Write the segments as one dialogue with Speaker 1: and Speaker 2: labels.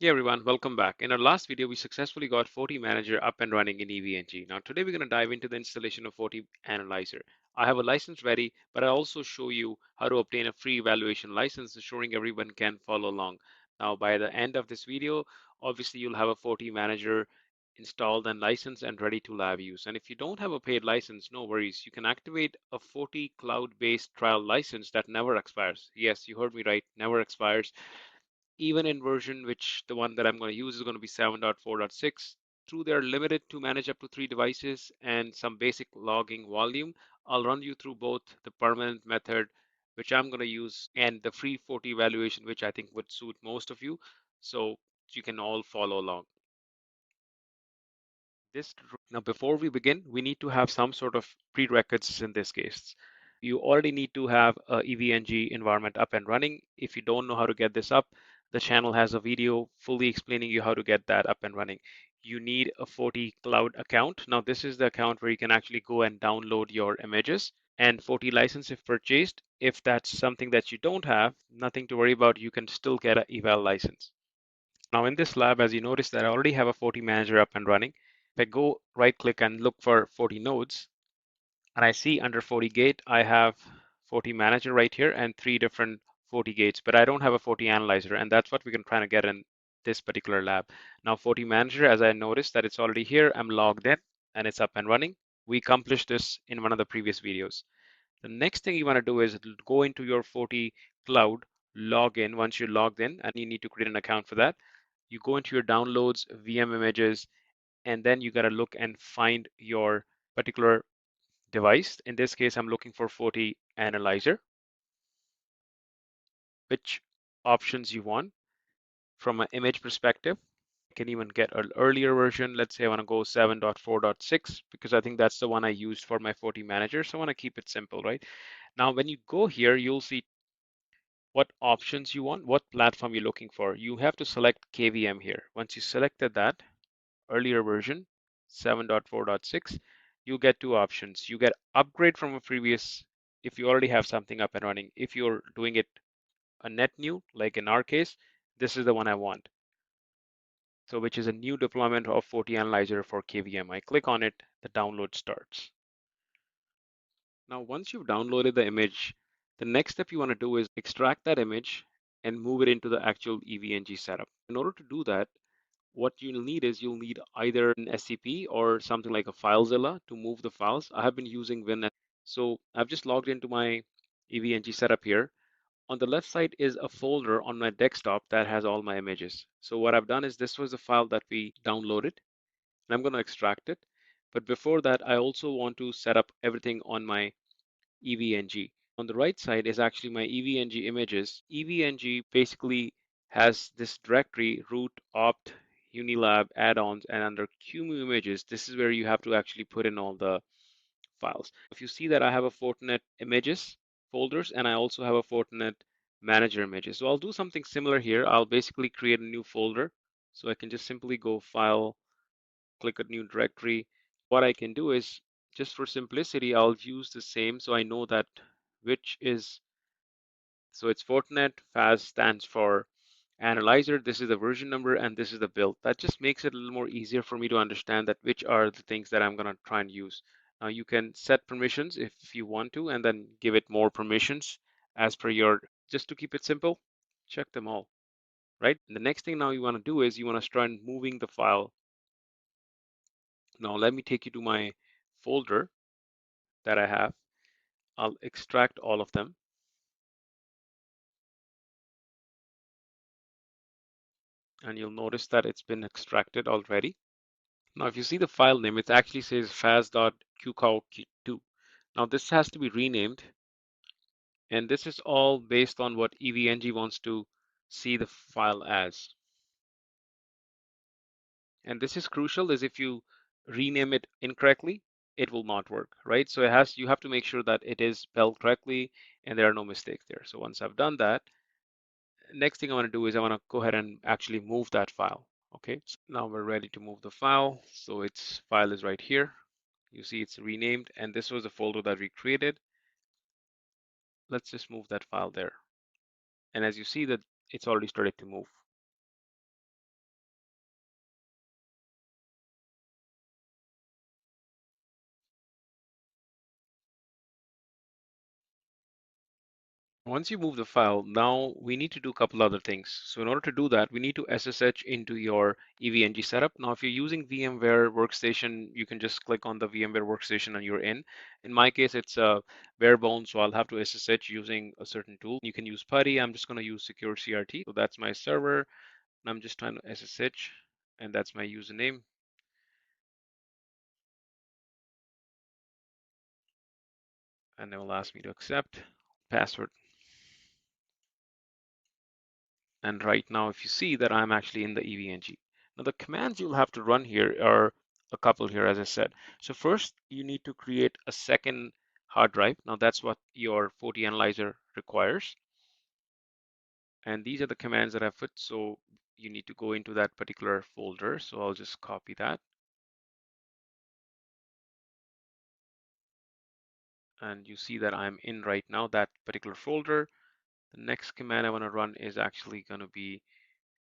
Speaker 1: Hey everyone, welcome back. In our last video, we successfully got FortiManager up and running in EVNG. Now today we're going to dive into the installation of FortiAnalyzer. I have a license ready, but I'll also show you how to obtain a free evaluation license, ensuring everyone can follow along. Now by the end of this video, obviously you'll have a FortiManager installed and licensed and ready to lab use. And if you don't have a paid license, no worries. You can activate a Forti cloud-based trial license that never expires. Yes, you heard me right, never expires even in version which the one that I'm going to use is going to be 7.4.6. Through they're limited to manage up to 3 devices and some basic logging volume. I'll run you through both the permanent method, which I'm going to use, and the free 40 evaluation, which I think would suit most of you. So you can all follow along. This Now, before we begin, we need to have some sort of prerequisites in this case. You already need to have a EVNG environment up and running. If you don't know how to get this up, the channel has a video fully explaining you how to get that up and running. You need a Forti Cloud account. Now, this is the account where you can actually go and download your images and Forti license if purchased. If that's something that you don't have, nothing to worry about. You can still get an eval license. Now in this lab, as you notice that I already have a FortiManager up and running. If I go right click and look for FortiNodes, and I see under FortiGate, I have FortiManager right here and 3 different FortiGates, but I don't have a FortiAnalyzer, and that's what we're trying to get in this particular lab. Now FortiManager, as I noticed that it's already here, I'm logged in and it's up and running. We accomplished this in one of the previous videos. The next thing you want to do is go into your Forti Cloud, log in. Once you're logged in, and you need to create an account for that, you go into your downloads, VM images, and then you got to look and find your particular device. In this case, I'm looking for FortiAnalyzer. Which options you want from an image perspective. I can even get an earlier version. Let's say I want to go 7.4.6 because I think that's the one I used for my FortiManager. So I want to keep it simple, right? Now, when you go here, you'll see what options you want, what platform you're looking for. You have to select KVM here. Once you selected that, earlier version 7.4.6, you get 2 options. You get upgrade from a previous if you already have something up and running. If you're doing it a net new, like in our case, this is the one I want. So which is a new deployment of FortiAnalyzer for KVM. I click on it, the download starts. Now, once you've downloaded the image, the next step you want to do is extract that image and move it into the actual EVNG setup. In order to do that, what you'll need is you'll need either an SCP or something like a FileZilla to move the files. I have been using Win. So I've just logged into my EVNG setup here. On the left side is a folder on my desktop that has all my images. So what I've done is this was the file that we downloaded, and I'm going to extract it. But before that, I also want to set up everything on my EVNG. On the right side is actually my EVNG images. EVNG basically has this directory root, opt, unilab, addons, and under qemu-imgs, this is where you have to actually put in all the files. If you see that I have a Fortinet images folders and I also have a Fortinet manager images. So I'll do something similar here. I'll basically create a new folder. So I can just simply go file, click a new directory. What I can do is just for simplicity, I'll use the same so I know that which is, so it's Fortinet, FAZ stands for analyzer, this is the version number, and this is the build. That just makes it a little more easier for me to understand that which are the things that I'm going to try and use. Now you can set permissions if you want to, and then give it more permissions as per your, just to keep it simple, check them all, right? And the next thing now you want to do is you want to start moving the file. Now let me take you to my folder that I have. I'll extract all of them. And you'll notice that it's been extracted already. Now, if you see the file name, it actually says faz.qcow2. Now, this has to be renamed, and this is all based on what EVNG wants to see the file as. And this is crucial, is if you rename it incorrectly, it will not work, right? So you have to make sure that it is spelled correctly and there are no mistakes there. So once I've done that, next thing I want to do is I want to go ahead and actually move that file. Okay, so now we're ready to move the file. So its file is right here. You see it's renamed, and this was the folder that we created. Let's just move that file there. And as you see that it's already started to move. Once you move the file, now we need to do a couple other things. So in order to do that, we need to SSH into your EVNG setup. Now, if you're using VMware Workstation, you can just click on the VMware Workstation and you're in. In my case, it's bare bones, so I'll have to SSH using a certain tool. You can use PuTTY. I'm just going to use Secure CRT. So that's my server, and I'm just trying to SSH, and that's my username. And it will ask me to accept password. And right now, if you see that I'm actually in the EVNG. Now, the commands you'll have to run here are a couple here, as I said. So first, you need to create a second hard drive. Now, that's what your FortiAnalyzer requires. And these are the commands that I've put. So you need to go into that particular folder. So I'll just copy that. And you see that I'm in right now, that particular folder. The next command I want to run is actually going to be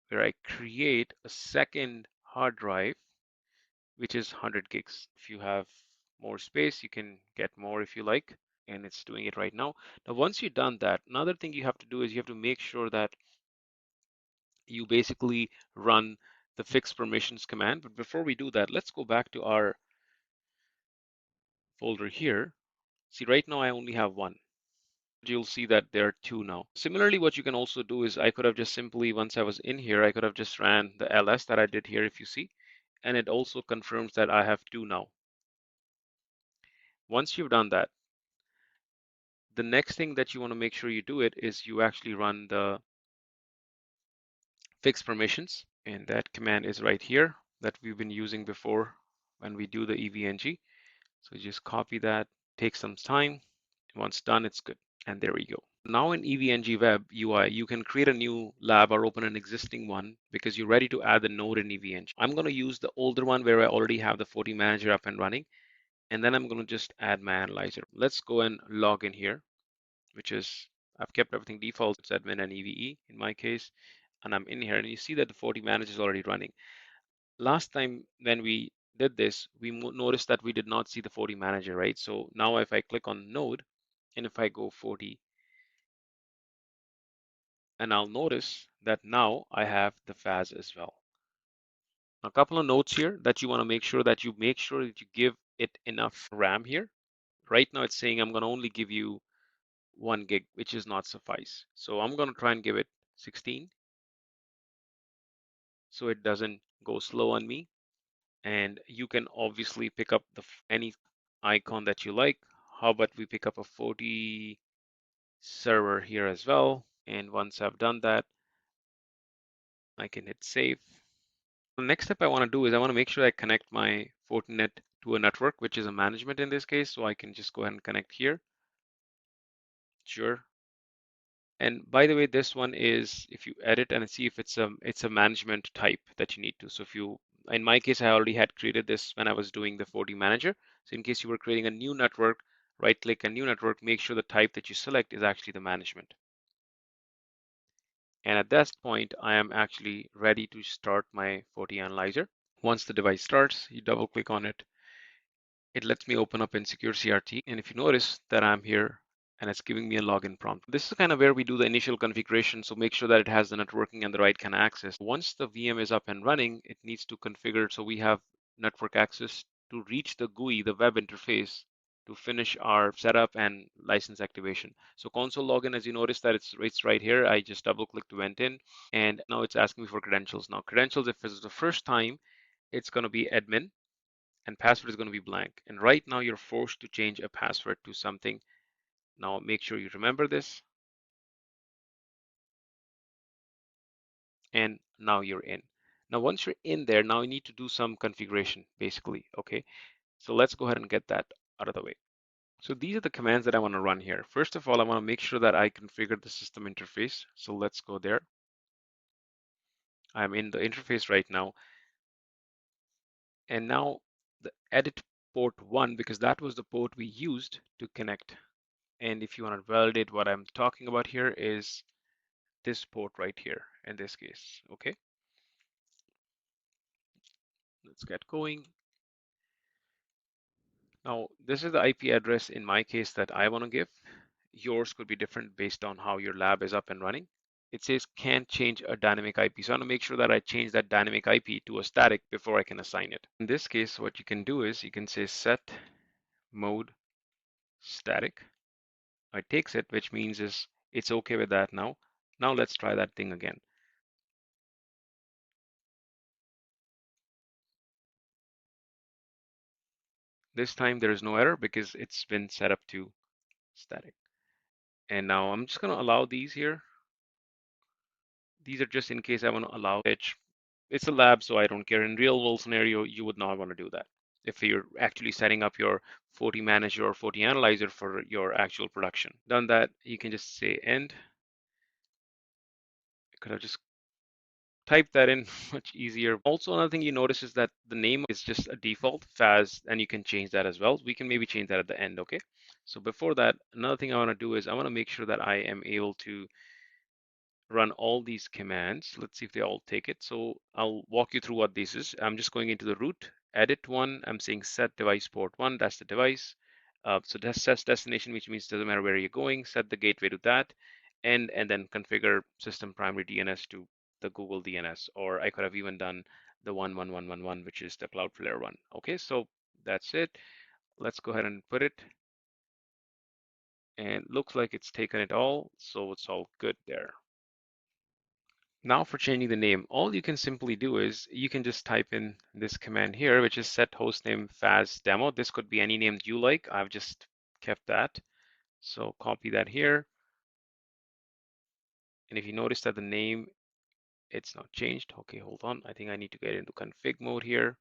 Speaker 1: where I create a second hard drive, which is 100 gigs. If you have more space, you can get more if you like, and it's doing it right now. Now, once you've done that, another thing you have to do is you have to make sure that you basically run the fix permissions command. But before we do that, let's go back to our folder here. See, right now I only have one. You'll see that there are two now. Similarly, what you can also do is I could have just simply, once I was in here, I could have just ran the ls that I did here, if you see, and it also confirms that I have two now. Once you've done that, the next thing that you want to make sure you do it is you actually run the fix permissions, and that command is right here that we've been using before when we do the EVNG. So just copy that, takes some time. Once done, it's good. And there we go. Now in EVNG Web UI, you can create a new lab or open an existing one because you're ready to add the node in EVNG. I'm going to use the older one where I already have the FortiManager up and running, and then I'm going to just add my analyzer. Let's go and log in here, which is, I've kept everything default. It's admin and EVE in my case, and I'm in here, and you see that the FortiManager is already running. Last time when we did this, we noticed that we did not see the FortiManager, right? So now if I click on node, and if I go 40, and I'll notice that now I have the FAZ as well. A couple of notes here that you want to make sure that you give it enough RAM here. Right now it's saying I'm going to only give you 1 gig, which is not suffice. So I'm going to try and give it 16 so it doesn't go slow on me. And you can obviously pick up any icon that you like. How about we pick up a Forti server here as well. And once I've done that, I can hit save. The next step I want to do is I want to make sure I connect my Fortinet to a network, which is a management in this case. So I can just go ahead and connect here. Sure. And by the way, this one is, if you edit and see if it's a management type that you need to. So if you, in my case, I already had created this when I was doing the FortiManager. So in case you were creating a new network, right click a new network, make sure the type that you select is actually the management. And at this point, I am actually ready to start my FortiAnalyzer. Once the device starts, you double click on it. It lets me open up in Secure CRT. And if you notice that I'm here and it's giving me a login prompt. This is kind of where we do the initial configuration. So make sure that it has the networking and the right kind of access. Once the VM is up and running, it needs to configure so we have network access to reach the GUI, the web interface, to finish our setup and license activation. So console login, as you notice that it's right here. I just double click to went in, and now it's asking me for credentials. Now credentials, if it's the first time, it's going to be admin, and password is going to be blank. And right now you're forced to change a password to something. Now make sure you remember this. And now you're in. Now once you're in there, now you need to do some configuration basically, okay? So let's go ahead and get that out of the way. So these are the commands that I want to run here. First of all, I want to make sure that I configure the system interface. So let's go there. I'm in the interface right now. And now the edit port 1, because that was the port we used to connect. And if you want to validate what I'm talking about here is this port right here in this case, okay? Let's get going. Now, this is the IP address in my case that I want to give. yours could be different based on how your lab is up and running. It says can't change a dynamic IP. So I want to make sure that I change that dynamic IP to a static before I can assign it. In this case, what you can do is you can say set mode static. It takes it, which means is it's okay with that now. Now let's try that thing again. This time there is no error because it's been set up to static. And now I'm just going to allow these here. These are just in case I want to allow it. It's a lab, so I don't care. In real world scenario, you would not want to do that. If you're actually setting up your FortiManager or FortiAnalyzer for your actual production. Done that, you can just say end. I could have just typed that in much easier. Also, another thing you notice is that the name is just a default FAZ, and you can change that as well. We can maybe change that at the end, okay? So before that, another thing I want to do is I want to make sure that I am able to run all these commands. Let's see if they all take it. So I'll walk you through what this is. I'm just going into the root, edit one. I'm saying set device port one. That's the device. So that sets destination, which means it doesn't matter where you're going. Set the gateway to that, and then configure system primary DNS to the Google DNS. Or I could have even done the 11111, which is the Cloudflare one. Okay, so that's it. Let's go ahead and put it. And looks like it's taken it all, so it's all good there. Now for changing the name, all you can simply do is you can just type in this command here, which is set hostname FAZ-Demo. This could be any name you like. I've just kept that. So copy that here. And if you notice that the name, it's not changed. Okay, hold on. I think I need to get into config mode here.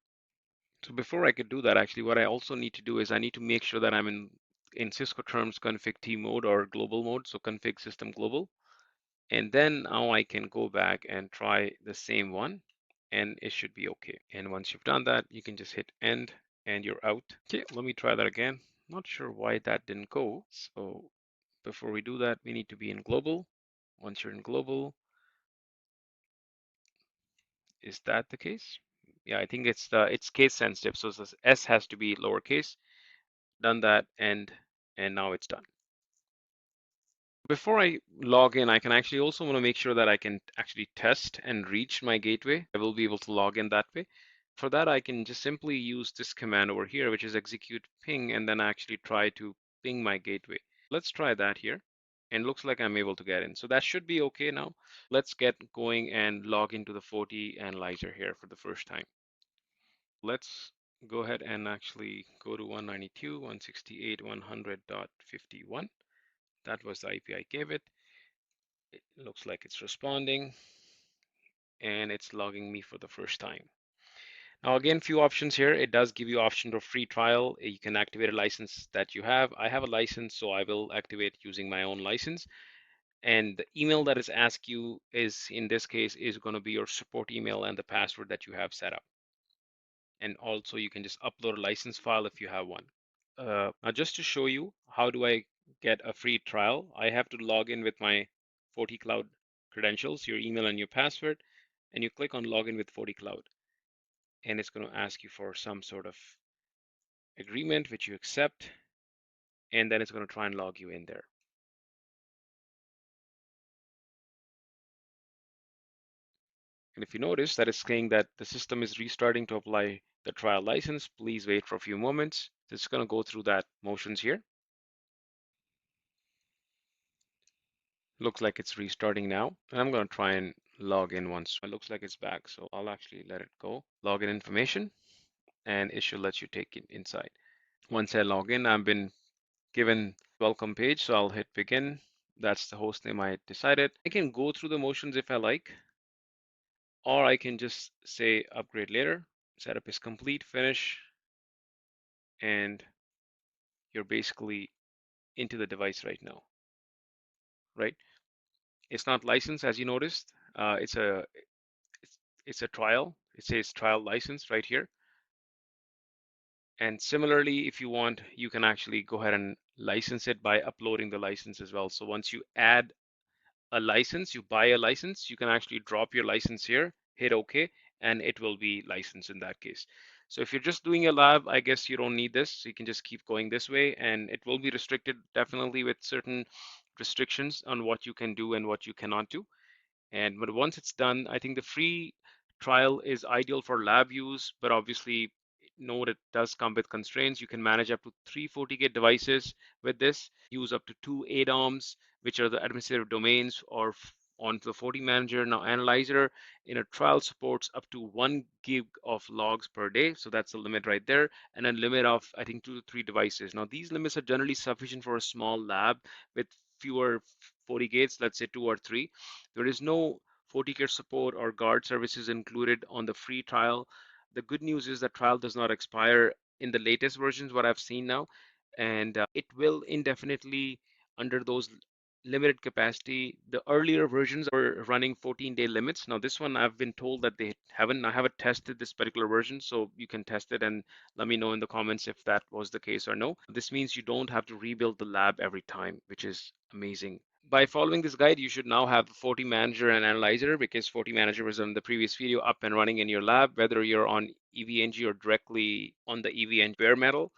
Speaker 1: So before I could do that, actually, what I also need to do is I need to make sure that I'm in Cisco terms config T mode or global mode. So config system global. And then now I can go back and try the same one and it should be okay. And once you've done that, you can just hit end and you're out. Okay, let me try that again. Not sure why that didn't go. So before we do that, we need to be in global. Once you're in global, is that the case? Yeah, I think it's case sensitive. So this S has to be lowercase. Done that and now it's done. Before I log in, I can actually also want to make sure that I can actually test and reach my gateway. I will be able to log in that way. For that, I can just simply use this command over here, which is execute ping, and then actually try to ping my gateway. Let's try that here. And looks like I'm able to get in. So that should be okay now. Let's get going and log into the FortiAnalyzer here for the first time. Let's go ahead and actually go to 192.168.100.51. That was the IP I gave it. It looks like it's responding and it's logging me for the first time. Now again, few options here. It does give you option of free trial. You can activate a license that you have. I have a license, so I will activate using my own license. And the email that is asked you is, in this case, is going to be your support email and the password that you have set up. And also you can just upload a license file if you have one. Now just to show you how do I get a free trial, I have to log in with my FortiCloud credentials, your email and your password, and you click on login with FortiCloud. And it's going to ask you for some sort of agreement, which you accept, and then it's going to try and log you in there. And if you notice that it's saying that the system is restarting to apply the trial license, please wait for a few moments. It's going to go through that motions here. Looks like it's restarting now. And I'm going to try and log in once. It looks like it's back, so I'll actually let it go. Login information, and it should let you take it inside. Once I log in, I've been given welcome page, so I'll hit begin. That's the host name I decided. I can go through the motions if I like, or I can just say upgrade later. Setup is complete, finish, and you're basically into the device right now, right? It's not licensed, as you noticed. It's a trial. It says trial license right here. And similarly, if you want, you can actually go ahead and license it by uploading the license as well. So once you add a license, you buy a license, you can actually drop your license here, hit OK, and it will be licensed in that case. So if you're just doing a lab, I guess you don't need this. So you can just keep going this way, and it will be restricted definitely with certain restrictions on what you can do and what you cannot do. And but once it's done, I think the free trial is ideal for lab use, but obviously note it does come with constraints. You can manage up to 340 devices with this, use up to 2 addons, which are the administrative domains, or onto the FortiManager. Now, Analyzer in a trial supports up to 1 gig of logs per day. So that's the limit right there. And a limit of, I think, 2 to 3 devices. Now, these limits are generally sufficient for a small lab with fewer FortiGates, let's say 2 or 3. There is no FortiCare support or guard services included on the free trial. The good news is that trial does not expire in the latest versions, what I've seen now, and it will indefinitely under those limited capacity. The earlier versions were running 14-day limits. Now this one I've been told that they haven't. I haven't tested this particular version, so you can test it and let me know in the comments if that was the case or no. This means you don't have to rebuild the lab every time, which is amazing. By following this guide, you should now have FortiManager and Analyzer, because FortiManager was on the previous video up and running in your lab, whether you're on EVNG or directly on the EVNG bare metal.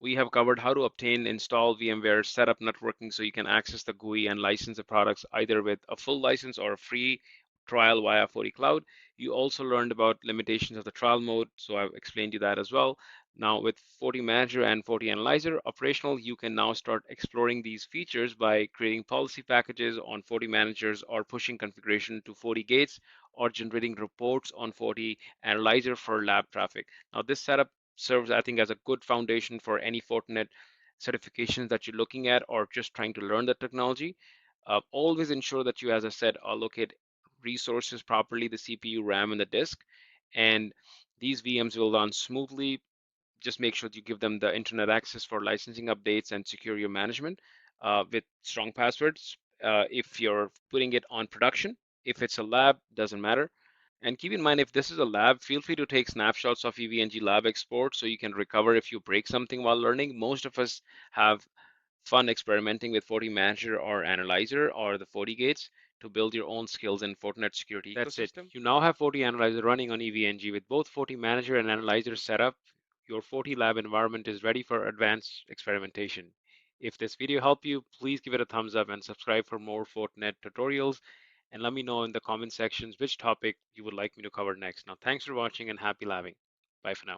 Speaker 1: We have covered how to obtain, install VMware, set up networking so you can access the GUI and license the products either with a full license or a free trial via FortiCloud. You also learned about limitations of the trial mode, so I've explained you that as well. Now with FortiManager and FortiAnalyzer operational, you can now start exploring these features by creating policy packages on FortiManagers or pushing configuration to FortiGates or generating reports on FortiAnalyzer for lab traffic. Now this setup serves, I think, as a good foundation for any Fortinet certifications that you're looking at or just trying to learn the technology. Always ensure that you, as I said, allocate resources properly, the CPU, RAM, and the disk. And these VMs will run smoothly. Just make sure you give them the internet access for licensing updates and secure your management with strong passwords. If you're putting it on production, if it's a lab, doesn't matter. And keep in mind, if this is a lab, feel free to take snapshots of EVNG lab export so you can recover if you break something while learning. Most of us have fun experimenting with FortiManager or Analyzer or the FortiGates to build your own skills in Fortinet security ecosystem. That's it. You now have FortiAnalyzer running on EVNG. With both FortiManager and Analyzer set up, your FortiLab environment is ready for advanced experimentation. If this video helped you, please give it a thumbs up and subscribe for more Fortinet tutorials. And let me know in the comment sections which topic you would like me to cover next. Now, thanks for watching and happy labbing. Bye for now.